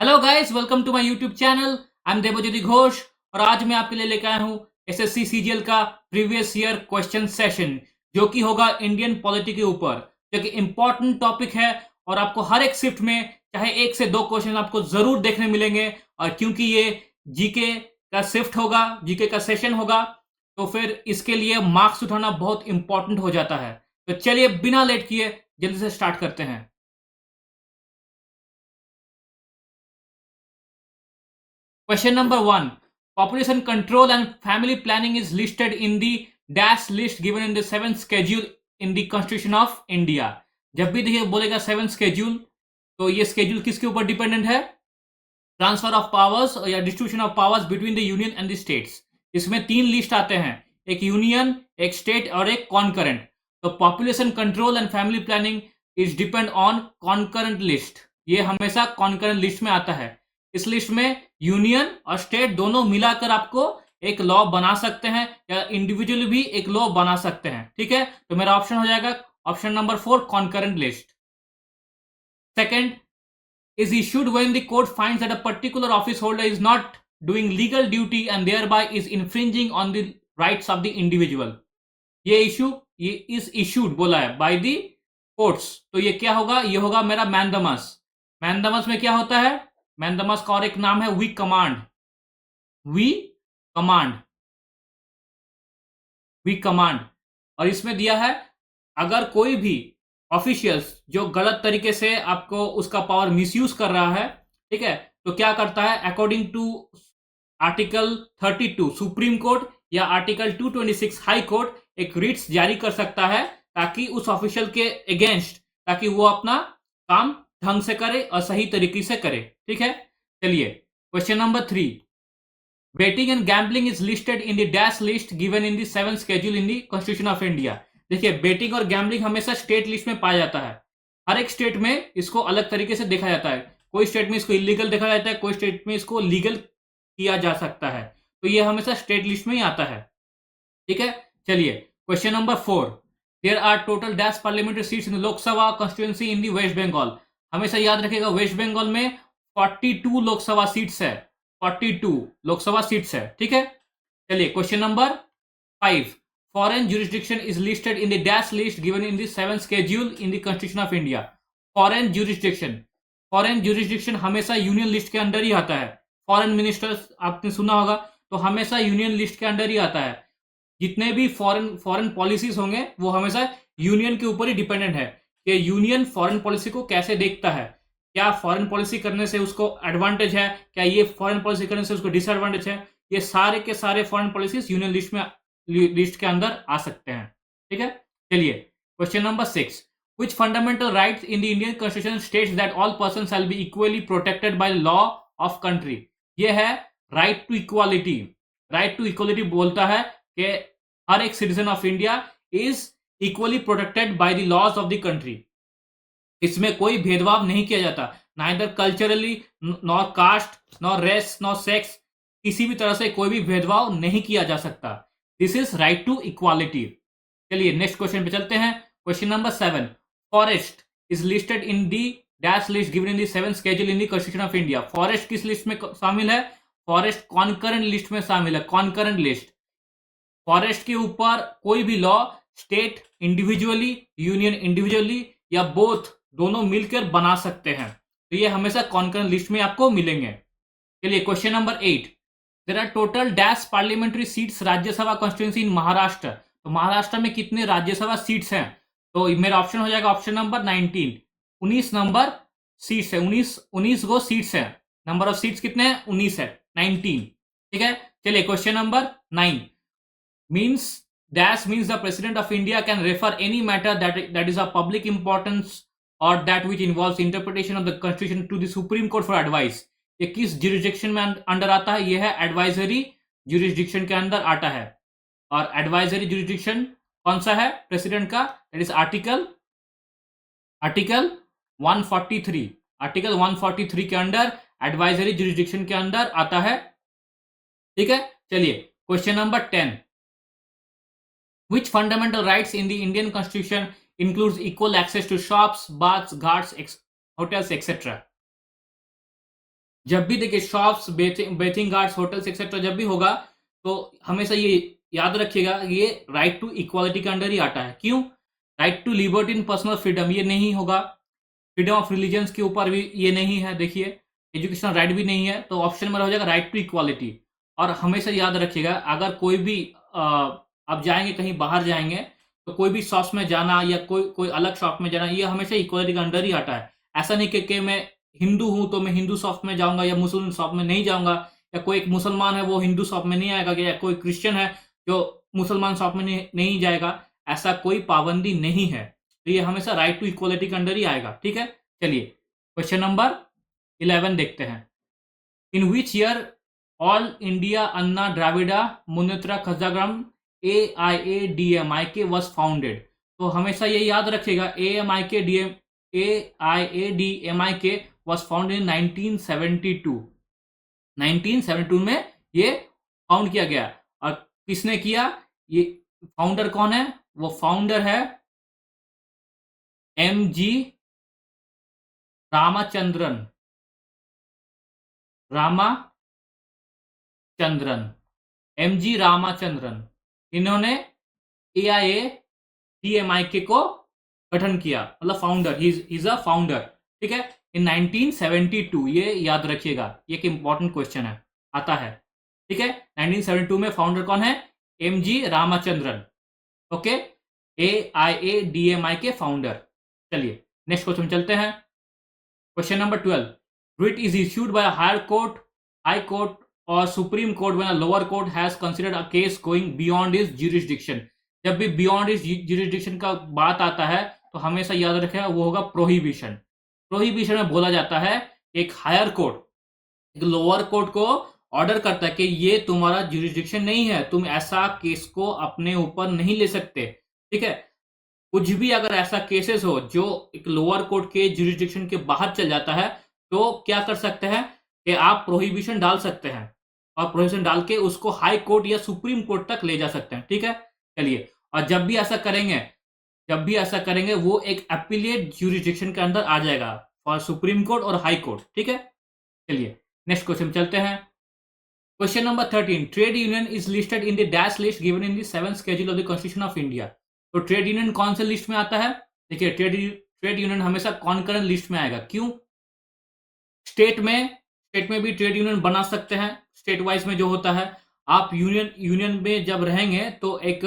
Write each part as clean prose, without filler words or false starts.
Hello guys, welcome to my YouTube channel. I am Devjyoti Ghosh और आज मैं आपके लिए लेकर आया हूँ एसएससी सीजीएल का प्रीवियस ईयर क्वेश्चन सेशन, जो कि होगा इंडियन पॉलिटी के ऊपर, जो कि इंपॉर्टेंट टॉपिक है। और आपको हर एक शिफ्ट में चाहे एक से दो क्वेश्चन आपको जरूर देखने मिलेंगे। और क्योंकि ये जीके का शिफ्ट होगा, जीके का सेशन होगा, तो फिर इसके लिए मार्क्स उठाना बहुत इंपॉर्टेंट हो जाता है। तो चलिए बिना लेट किए जल्दी से स्टार्ट करते हैं। Question number one. Population control and family planning is listed in the dash list given in the seventh schedule in the Constitution of India. जब भी देखिए बोलेगा सेवन स्केड्यूल, तो ये स्केड्यूल किसके ऊपर डिपेंडेंट है? ट्रांसफर ऑफ पावर्स या distribution of powers between the union and the states. इसमें तीन लिस्ट आते हैं, एक यूनियन, एक स्टेट और एक कॉन्करेंट। तो population control and family planning is depend on concurrent list. ये हमेशा कॉन्करेंट लिस्ट में आता है। इस लिस्ट में यूनियन और स्टेट दोनों मिलाकर आपको एक लॉ बना सकते हैं या इंडिविजुअली भी एक लॉ बना सकते हैं। ठीक है, तो मेरा ऑप्शन हो जाएगा option number 4, concurrent list. Second is issued when the court finds that a particular office holder is not doing legal duty and thereby is infringing on the rights of the individual. ये is issued बोला है by the courts, तो ये क्या होगा? ये होगा मेरा मैंदामस। मैंदामस में क्या होता है? मैंदामस का और एक नाम है we command. We command, we command. और इसमें दिया है, अगर कोई भी ऑफिशियल्स जो गलत तरीके से आपको उसका पावर मिसयूज कर रहा है, ठीक है, तो क्या करता है? According to article 32 Supreme Court या आर्टिकल 226 हाई कोर्ट एक रिट्स जारी कर सकता है, ताकि उस ऑफिशियल के अगेंस्ट, ताकि वो अपना काम ढंग से करे और सही तरीके से करे। ठीक है, चलिए question number 3। Betting and gambling is listed in the dash list given in the seventh schedule in the constitution of India. देखिए, बेटिंग और गैम्बलिंग हमेशा स्टेट लिस्ट में पाया जाता है। हर एक स्टेट में इसको अलग तरीके से देखा जाता है। कोई स्टेट में इसको इलीगल देखा जाता है, कोई स्टेट में इसको लीगल किया जा सकता है। तो ये हमेशा स्टेट लिस्ट में ही आता है। ठीक है, चलिए question number 4। There are total dash parliamentary seats in Lok Sabha constituency in the West Bengal. हमेशा याद रखिएगा, वेस्ट बंगाल में 42 लोकसभा सीट्स है। 42 लोकसभा सीट्स है। ठीक है, चलिए question number 5। Foreign jurisdiction is listed in the dash list given in the 7th schedule in the constitution of India. Foreign jurisdiction, foreign jurisdiction हमेशा यूनियन लिस्ट के अंडर ही आता है। फॉरेन मिनिस्टर्स आपने सुना होगा, तो हमेशा यूनियन लिस्ट के अंडर ही आता है। जितने भी फॉरेन फॉरेन पॉलिसीज होंगे वो हमेशा यूनियन के ऊपर ही डिपेंडेंट है कि यूनियन फॉरेन पॉलिसी को कैसे देखता है। क्या फॉरेन पॉलिसी करने से उसको एडवांटेज है, क्या ये फॉरेन पॉलिसी करने से उसको डिसएडवांटेज है? ये सारे के सारे फॉरेन पॉलिसीज यूनियन लिस्ट के अंदर आ सकते हैं। ठीक है, चलिए question number 6। which fundamental rights in the Indian constitution states that all persons shall be equally protected by law of country? ये है right to equality. Right to equality बोलता है कि हर एक citizen of India is equally protected by the laws of the country. इसमें कोई भेदभाव नहीं किया जाता, neither culturally, nor caste, nor race, nor sex. किसी भी तरह से कोई भी भेदभाव नहीं किया जा सकता। This is right to equality. चलिए नेक्स्ट क्वेश्चन पे चलते हैं। Question number 7। Forest is listed in the dash list given in the 7th schedule in the constitution of India. Forest किस लिस्ट में शामिल है? फॉरेस्ट कॉन्करेंट लिस्ट में शामिल है। Concurrent list. फॉरेस्ट के ऊपर कोई भी law state individually, union individually या बोथ दोनों मिलकर बना सकते हैं। तो ये हमेशा कॉन्करेंट लिस्ट में आपको मिलेंगे। चलिए question number 8। There are total dash parliamentary seats Rajya Sabha constituency in Maharashtra. तो महाराष्ट्र में कितने राज्यसभा सीट्स हैं? तो मेरा ऑप्शन हो जाएगा ऑप्शन नंबर 19। 19 नंबर सीट्स है। 19 गो सीट्स है। नंबर ऑफ सीट्स कितने हैं? 19 है, 19। ठीक है, चलिए question number 9। means dash means the president of India can refer any matter that is of public importance or that which involves interpretation of the constitution to the Supreme Court for advice. ये किस jurisdiction में under आता है? ये है advisory jurisdiction के अंदर आता है। और advisory jurisdiction कौन सा है प्रेसिडेंट का? that is article 143। आर्टिकल 143 के अंडर एडवाइजरी jurisdiction के अंदर आता है। ठीक है, चलिए question number 10। Which fundamental rights in the Indian Constitution includes equal access to shops, baths, ghats, hotels, etc.? जब भी देखिए shops, bathing ghats, hotels etcetera जब भी होगा, तो हमेशा ये याद रखिएगा, ये राइट टू इक्वालिटी के अंडर ही आता है। क्यों? Right to liberty in personal freedom ये नहीं होगा, फ्रीडम ऑफ रिलीजन्स के ऊपर भी ये नहीं है, देखिए एजुकेशनल राइट भी नहीं है, तो ऑप्शन में हो जाएगा राइट टू इक्वालिटी। और हमेशा याद रखिएगा, अगर कोई भी आप जाएंगे कहीं बाहर जाएंगे, तो कोई भी शॉप में जाना या कोई कोई अलग शॉप में जाना, ये हमेशा इक्वालिटी के अंडर ही आता है। ऐसा नहीं कि मैं हिंदू हूं तो मैं हिंदू शॉप में जाऊंगा या मुस्लिम शॉप में नहीं जाऊंगा, या कोई एक मुसलमान है वो हिंदू शॉप में नहीं आएगा, या कोई क्रिश्चियन है जो मुसलमान शॉप में नहीं जाएगा, ऐसा कोई पाबंदी नहीं है। तो ये हमेशा राइट टू इक्वालिटी के अंडर ही आएगा। ठीक है, चलिए क्वेश्चन नंबर 11 देखते हैं। In which year all India Anna Dravida Munnetra Kazhagam AIADMIK was founded. तो हमेशा ये याद रखिएगा, AIADMIK वॉज फाउंडेड इन 1972। 1972 में ये फाउंड किया गया। और किसने किया? ये फाउंडर कौन है? वो फाउंडर है MG रामाचंद्रन। MG रामाचंद्रन, इन्होंने AIADMIK को गठन किया, मतलब founder, he is a founder. ठीक है, इन 1972, ये याद रखिएगा, ये एक इंपॉर्टेंट क्वेश्चन है, आता है। ठीक है, 1972 में फाउंडर कौन है? MG Ramachandran. Okay, AIADMIK founder. चलिए नेक्स्ट क्वेश्चन चलते हैं। Question number 12, writ is issued by a higher court, high court or supreme court when a lower court has considered a case going beyond its jurisdiction। जब भी beyond its jurisdiction का बात आता है, तो हमेशा याद रखेगा वो होगा प्रोहिबिशन। प्रोहिबिशन में बोला जाता है एक हायर कोर्ट एक लोअर कोर्ट को ऑर्डर करता है कि ये तुम्हारा जुरिस्डिक्शन नहीं है, तुम ऐसा केस को अपने ऊपर नहीं ले सकते। ठीक है, कुछ भी अगर ऐसा केसेस हो जो एक लोअर कोर्ट के जुरिस्डिक्शन के बाहर चल जाता है, तो क्या कर सकते हैं कि आप प्रोहिबिशन डाल सकते हैं, और प्रोहिबिशन डाल के उसको हाई कोर्ट या सुप्रीम कोर्ट तक ले जा सकते हैं। ठीक है, चलिए, और जब भी ऐसा करेंगे वो एक अपीलेट जुरिस्डिक्शन के अंदर आ जाएगा, फॉर सुप्रीम कोर्ट और हाई कोर्ट। ठीक है, चलिए नेक्स्ट क्वेश्चन चलते हैं। Question number 13, trade union is listed in the dash list given in the 7th schedule of the constitution of India. तो ट्रेड यूनियन कौन से लिस्ट में आता है? देखिए, ट्रेड यूनियन हमेशा कॉन्करेंट लिस्ट में आएगा। क्यों? स्टेट में भी ट्रेड यूनियन बना सकते हैं, स्टेट वाइज में जो होता है। आप यूनियन में जब रहेंगे, तो एक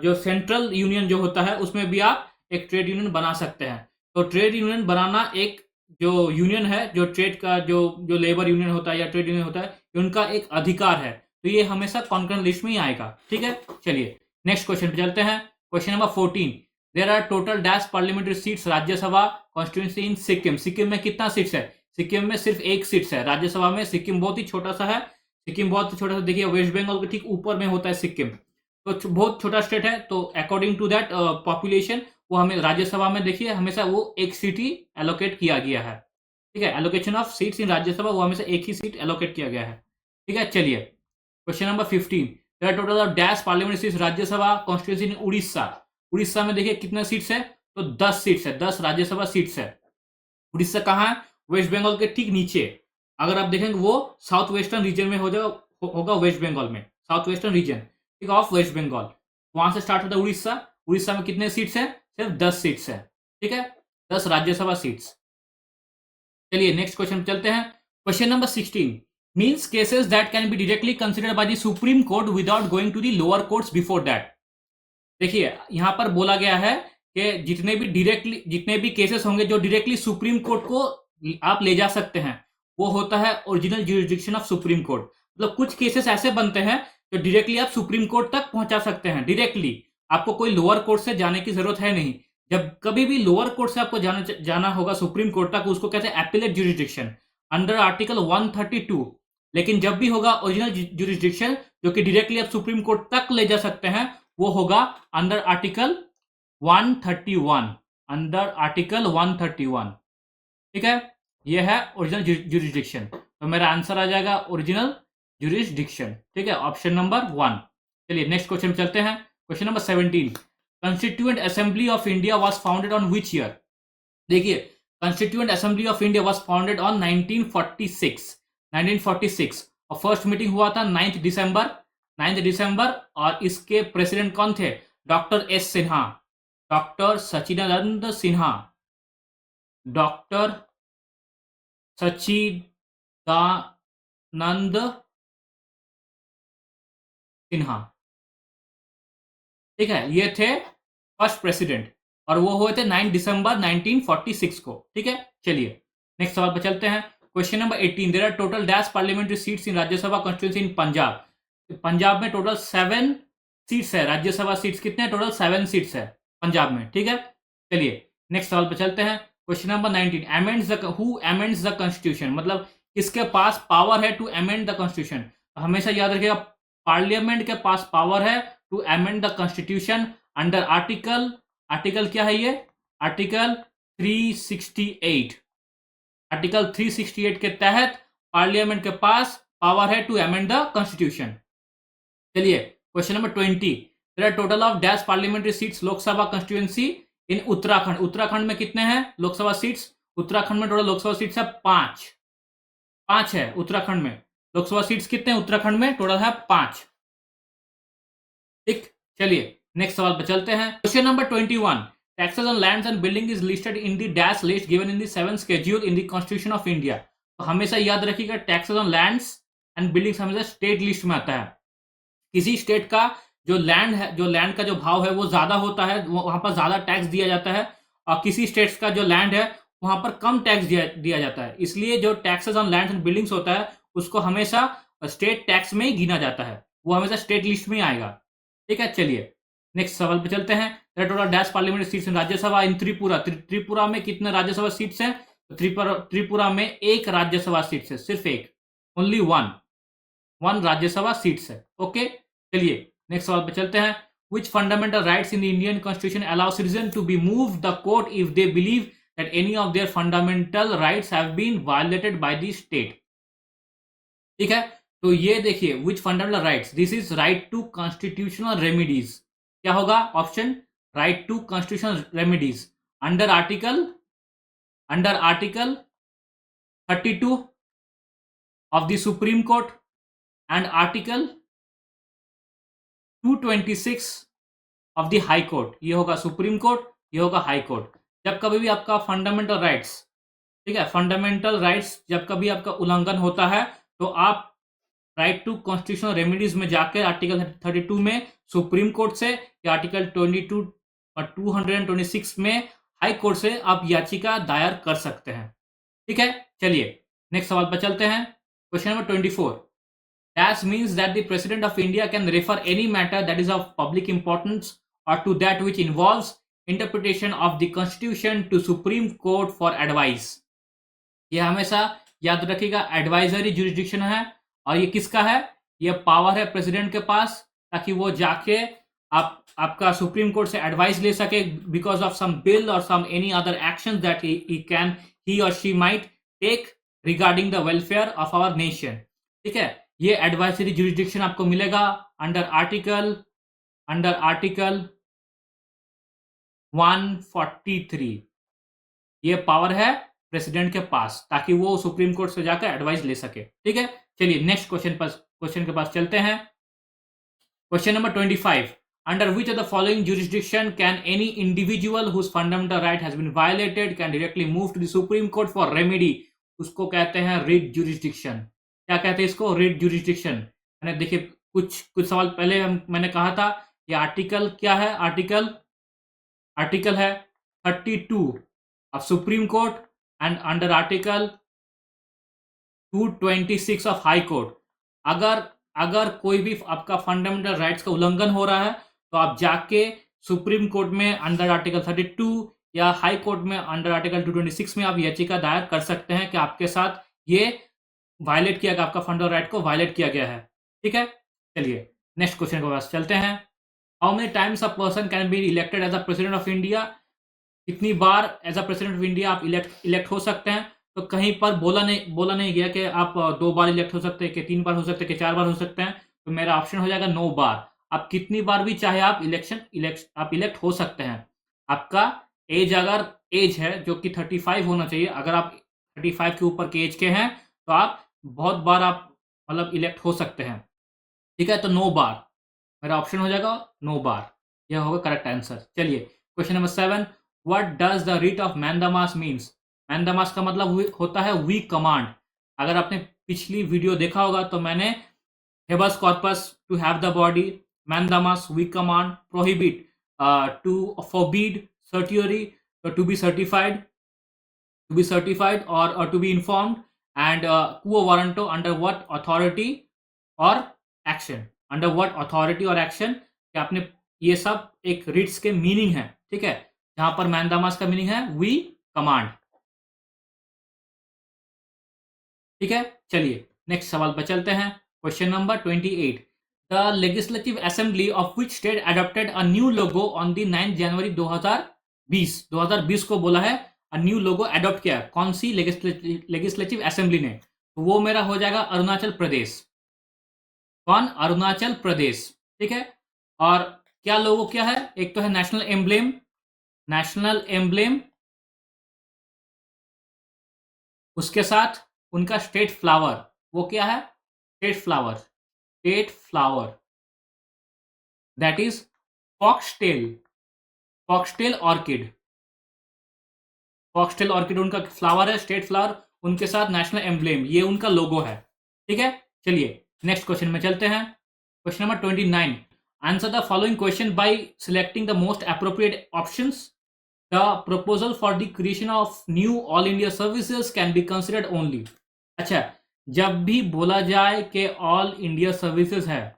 जो सेंट्रल यूनियन जो होता है, उसमें भी आप एक ट्रेड यूनियन बना सकते हैं। तो ट्रेड यूनियन बनाना एक जो यूनियन है, जो ट्रेड का जो लेबर यूनियन होता है या ट्रेड यूनियन होता है, उनका एक अधिकार है। तो ये हमेशा कॉन्करेंट लिस्ट में ही आएगा। ठीक है, चलिए नेक्स्ट क्वेश्चन पे चलते हैं। Question number 14, there are total dash parliamentary seats Rajya Sabha constituency in Sikkim. Sikkim में कितना सीट्स है? सिक्किम में सिर्फ एक सीट्स है राज्यसभा में। सिक्किम बहुत ही छोटा सा है। सिक्किम बहुत छोटा सा, देखिए वेस्ट बंगाल के ठीक ऊपर में होता है सिक्किम, तो बहुत छोटा स्टेट है। तो अकॉर्डिंग टू दैट पॉपुलेशन, वो हमें राज्यसभा में देखिए हमेशा वो एक सीट ही एलोकेट किया गया है। ठीक है, allocation of seats in Rajya Sabha, वो हमेशा एक ही सीट एलोकेट किया गया है। ठीक है, चलिए question number 15, there are total of dash parliament seats Rajya Sabha constituency in Orissa. Orissa में देखिए कितने सीट्स है? तो 10 सीट्स है, 10 राज्यसभा सीट्स है। उड़ीसा कहाँ है? वेस्ट बंगाल के ठीक नीचे। अगर आप देखेंगे वो साउथ वेस्टर्न रीजन में होगा वेस्ट बंगाल में, साउथ वेस्टर्न रीजन, ठीक है, ऑफ वेस्ट बंगाल। वहां से स्टार्ट होता है उड़ीसा। उड़ीसा में कितने सीट्स है? सिर्फ 10 सीट्स है। ठीक है, 10 राज्यसभा सीट्स। चलिए नेक्स्ट क्वेश्चन चलते हैं। Question number 16, means cases that can be directly considered by the supreme Court without going to the lower courts before that. देखिए यहां पर बोला गया है कि जितने भी केसेस होंगे जो डायरेक्टली सुप्रीम कोर्ट को आप ले जा सकते हैं, वो होता है original jurisdiction of supreme court. मतलब कुछ केसेस ऐसे बनते हैं जो डायरेक्टली आप सुप्रीम कोर्ट तक पहुंचा सकते हैं डायरेक्टली, आपको कोई लोअर कोर्ट से जाने की जरूरत है नहीं। जब कभी भी लोअर कोर्ट से आपको जाना होगा सुप्रीम कोर्ट तक, उसको कहते हैं एपिलेट ज्यूरिसडिक्शन अंडर आर्टिकल 132। लेकिन जब भी होगा ओरिजिनल ज्यूरिसडिक्शन जो कि डायरेक्टली आप सुप्रीम कोर्ट तक ले जा सकते हैं, वो होगा अंडर आर्टिकल 131, अंडर आर्टिकल 131। ठीक है, ये है ओरिजिनल ज्यूरिसडिक्शन। तो मेरा आंसर आ जाएगा ओरिजिनल ज्यूरिसडिक्शन। ठीक है, ऑप्शन नंबर 1। चलिए नेक्स्ट क्वेश्चन चलते हैं। Question number 17, constituent assembly of India was founded on which year. देखिए Constituent Assembly of India was founded on 1946 और फर्स्ट मीटिंग हुआ था 9 दिसंबर और इसके प्रेसिडेंट कौन थे? डॉक्टर एस सिन्हा, डॉक्टर सच्चिदानंद सिन्हा, डॉक्टर सच्चिदानंद सिन्हा। ठीक है, ये थे फर्स्ट प्रेसिडेंट और वो हुए थे 9 दिसंबर 1946 को। ठीक है, चलिए नेक्स्ट सवाल पर चलते हैं। Question number 18, there are total dash parliamentary seats in Rajya Sabha constituency in Punjab. Punjab में टोटल 7 सीट्स है, राज्यसभा सीट्स कितने हैं? टोटल 7 सीट्स है पंजाब में। ठीक है, चलिए नेक्स्ट सवाल पर चलते हैं। Question number 19, who amends the constitution, मतलब किसके पास पावर है टू अमेंड द कॉन्स्टिट्यूशन? हमेशा याद रखिएगा, पार्लियामेंट के पास पावर है to amend the constitution under article क्या है ये? आर्टिकल 368। आर्टिकल 368 के तहत पार्लियामेंट के पास पावर है टू अमेंड द कॉन्स्टिट्यूशन। चलिए question number 20, there are total of dash parliamentary seats Lok Sabha constituency in Uttarakhand. Uttarakhand में कितने हैं लोकसभा सीट्स? उत्तराखंड में टोटल लोकसभा सीट्स है 5 है उत्तराखंड में। लोकसभा सीट्स कितने हैं उत्तराखंड में? टोटल है 5। ठीक, चलिए नेक्स्ट सवाल पर चलते हैं। Question number 21, taxes on lands and building is listed in the dash list given in the 7th schedule in the constitution of India. तो हमेशा याद रखिएगा, taxes on lands and buildings हमेशा स्टेट लिस्ट में आता है। किसी स्टेट का जो लैंड है, जो लैंड का जो भाव है वो ज्यादा होता है, वहां पर ज्यादा टैक्स दिया जाता है, और किसी स्टेट्स का जो लैंड है वहां पर कम टैक्स दिया जाता है। इसलिए जो taxes on land and buildings होता है उसको हमेशा स्टेट टैक्स में ही गिना जाता है, वो हमेशा स्टेट लिस्ट में ही आएगा। ठीक है, चलिए नेक्स्ट सवाल पे चलते हैं। Total dash parliament seats in Rajya Sabha in Tripura. Tripura में कितने राज्यसभा सीट्स हैं? तो त्रिपुरा में एक राज्यसभा सीट्स है, सिर्फ एक, ओनली वन राज्यसभा सीट्स है। ओके, चलिए नेक्स्ट सवाल पे चलते हैं। Which fundamental rights in the Indian Constitution allow citizens to be moved the court if they believe that any of their fundamental rights have been violated by the state? ठीक है, तो ये देखिए, which fundamental rights, this is right to constitutional remedies। क्या होगा option? Right to constitutional remedies under article 32 of the Supreme Court and Article 226 of the High Court। ये होगा supreme court, ये होगा हाई कोर्ट। जब कभी भी आपका फंडामेंटल राइट्स, ठीक है, फंडामेंटल राइट्स जब कभी आपका उल्लंघन होता है तो आप राइट टू कॉन्स्टिट्यूशनल रेमेडीज में जाकर आर्टिकल 32 में सुप्रीम कोर्ट से या आर्टिकल 22 और 226 में हाई कोर्ट से आप याचिका दायर कर सकते हैं। ठीक है, चलिए नेक्स्ट सवाल पर चलते हैं। Question number 24, Dash means that the President of India can refer any matter that is of public importance or to that which involves interpretation of the Constitution to Supreme Court for advice। ये हमेशा याद रखिएगा, advisory jurisdiction है और ये किसका है? ये पावर है प्रेसिडेंट के पास, ताकि वो जाके आपका सुप्रीम कोर्ट से एडवाइस ले सके because of some bill or some any other action that he or she might take regarding the welfare of our nation. ठीक है, ये एडवाइजरी जुरिस्डिक्शन आपको मिलेगा अंडर आर्टिकल 143। ये पावर है प्रेसिडेंट के पास ताकि वो सुप्रीम कोर्ट से जाकर एडवाइस ले सके। ठीक है, चलिए नेक्स्ट क्वेश्चन के पास चलते हैं। Question number 25, under which of the following jurisdiction can any individual whose fundamental right has been violated can directly move to the supreme court for remedy? उसको कहते हैं रिट जुरिस्डिक्शन। क्या कहते हैं इसको? Writ jurisdiction. मैंने देखिए कुछ सवाल पहले मैंने कहा था, ये आर्टिकल क्या है? आर्टिकल है 32 of supreme court and under article 226 of high court. अगर कोई भी आपका फंडामेंटल राइट्स का उल्लंघन हो रहा है तो आप जाके सुप्रीम कोर्ट में अंडर आर्टिकल 32 या हाई कोर्ट में अंडर आर्टिकल 226 में आप याचिका दायर कर सकते हैं कि आपके साथ ये वायलेट किया गया, आपका फंडामेंटल राइट को वायलेट किया गया है। ठीक है, चलिए नेक्स्ट क्वेश्चन के पास चलते हैं। How many times a person can be elected as a president of India? कितनी बार as a president of India आप इलेक्ट हो सकते हैं? तो कहीं पर बोला नहीं गया कि आप 2 बार इलेक्ट हो सकते हैं, कि 3 बार हो सकते हैं, कि 4 बार हो सकते हैं। तो मेरा ऑप्शन हो जाएगा 9 बार। आप कितनी बार भी चाहे आप इलेक्ट हो सकते हैं। आपका एज अगर एज है जो कि 35 होना चाहिए, अगर आप 35 के ऊपर के एज के हैं तो आप बहुत बार आप मतलब इलेक्ट हो सकते हैं, ठीक है। तो 9 बार मेरा ऑप्शन हो जाएगा, 9 बार, यह होगा करेक्ट आंसर। चलिए question number 7, what does the writ of mandamus means? Mandamus का मतलब होता है वी कमांड। अगर आपने पिछली वीडियो देखा होगा तो मैंने habeas corpus to have the body, mandamus we command, prohibit to forbid, certiorari to be certified, or to be informed, and quo warranto under what authority or action, under what authority or action, कि आपने ये सब एक Ritz के meaning है, ठीक है। जहां पर मैंदामास का मीनिंग है वी कमांड, ठीक है। चलिए नेक्स्ट सवाल पर चलते हैं। Question number 28, the legislative assembly of which state adopted a new logo on the 9 जनवरी 2020 को बोला है अ न्यू लोगो एडॉप्ट किया, कौन सी लेजिस्लेटिव असेंबली ने? तो वो मेरा हो जाएगा अरुणाचल प्रदेश। कौन? अरुणाचल प्रदेश, ठीक है। और क्या लोगो क्या है? एक तो है नेशनल एम्ब्लेम, नेशनल एम्ब्लेम, उसके साथ उनका स्टेट फ्लावर, वो क्या है? State flower, state flower, that is foxtail, foxtail orchid, foxtail orchid उनका फ्लावर है, स्टेट फ्लावर, उनके साथ नेशनल एम्ब्लेम, ये उनका लोगो है, ठीक है। चलिए नेक्स्ट क्वेश्चन में चलते हैं। Question number 29, answer the following question by selecting the most appropriate options. The proposal for the creation of knew all India services can be considered only. अच्छा, जब भी बोला जाए कि ऑल इंडिया सर्विसेज है,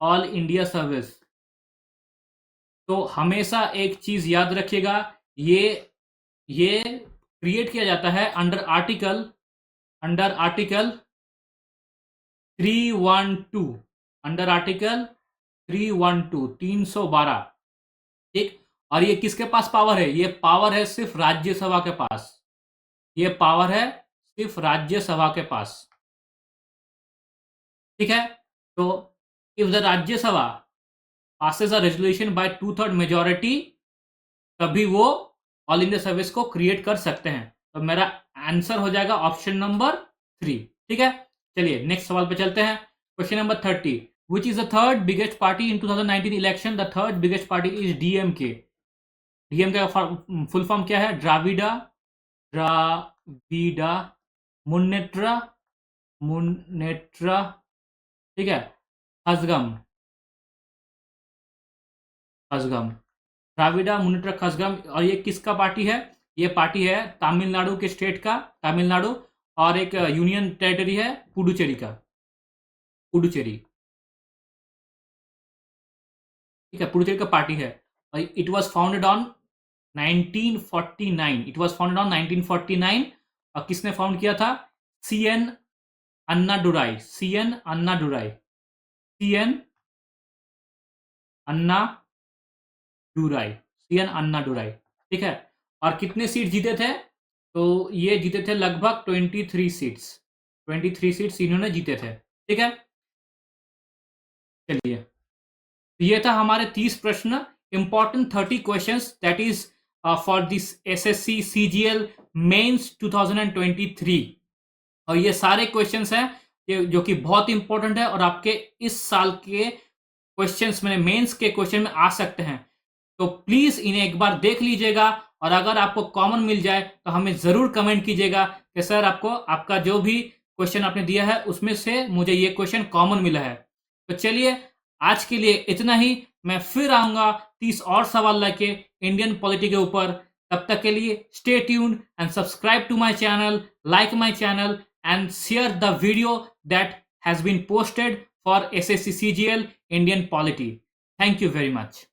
ऑल इंडिया सर्विस, तो हमेशा एक चीज याद रखिएगा, ये क्रिएट किया जाता है अंडर आर्टिकल 312, अंडर आर्टिकल 312, ठीक। और ये किसके पास पावर है? ये पावर है सिर्फ राज्यसभा के पास, ये पावर है सिर्फ राज्यसभा के पास, ठीक है। तो if the Rajya Sabha passes a resolution bye 2/3 majority, तभी वो ऑल इंडिया सर्विस को क्रिएट कर सकते हैं। तो मेरा आंसर हो जाएगा ऑप्शन नंबर 3, ठीक है। चलिए नेक्स्ट सवाल पे चलते हैं। Question number 30, which is the third biggest party in 2019 election? The third biggest party is DMK. DMK का फुल फॉर्म क्या है? द्राविडा मुन्नेट्रा, ठीक है, खजगम, द्राविडा मुन्नेट्रा खजगम। और ये किसका पार्टी है? ये पार्टी है तमिलनाडु के स्टेट का, तमिलनाडु, और एक यूनियन टेरिटरी है पुडुचेरी का, पुडुचेरी, ठीक है, पुडुचेरी का पार्टी है। It was founded on 1949, it was founded on 1949। और किसने फाउंड किया था? सीएन अन्नाडुराई, सीएन अन्नाडुराई, सीएन अन्नाडुराई, सीएन अन्नाडुराई, ठीक है। और कितने सीट जीते थे? तो ये जीते थे लगभग 23 सीट्स, 23 सीट्स इन्होंने जीते थे, ठीक है। चलिए ये था हमारे 30 प्रश्न, important 30 questions, that is for this SSC CGL mains 2023। और ये सारे क्वेश्चंस हैं जो कि बहुत इंपॉर्टेंट है और आपके इस साल के क्वेश्चंस में, मेंस के क्वेश्चन में आ सकते हैं। तो प्लीज इन्हें एक बार देख लीजिएगा, और अगर आपको कॉमन मिल जाए तो हमें जरूर कमेंट कीजिएगा कि सर आपको आपका जो भी क्वेश्चन आपने दिया है उसमें से मुझे ये क्वेश्चन कॉमन मिला है। तो चलिए आज के लिए इतना ही, मैं फिर आऊंगा 30 और सवाल लेके इंडियन पॉलिटी के ऊपर। तब तक के लिए stay tuned and subscribe to my channel, like my channel and share the video that has been posted for SSC CGL Indian Polity. Thank you very much.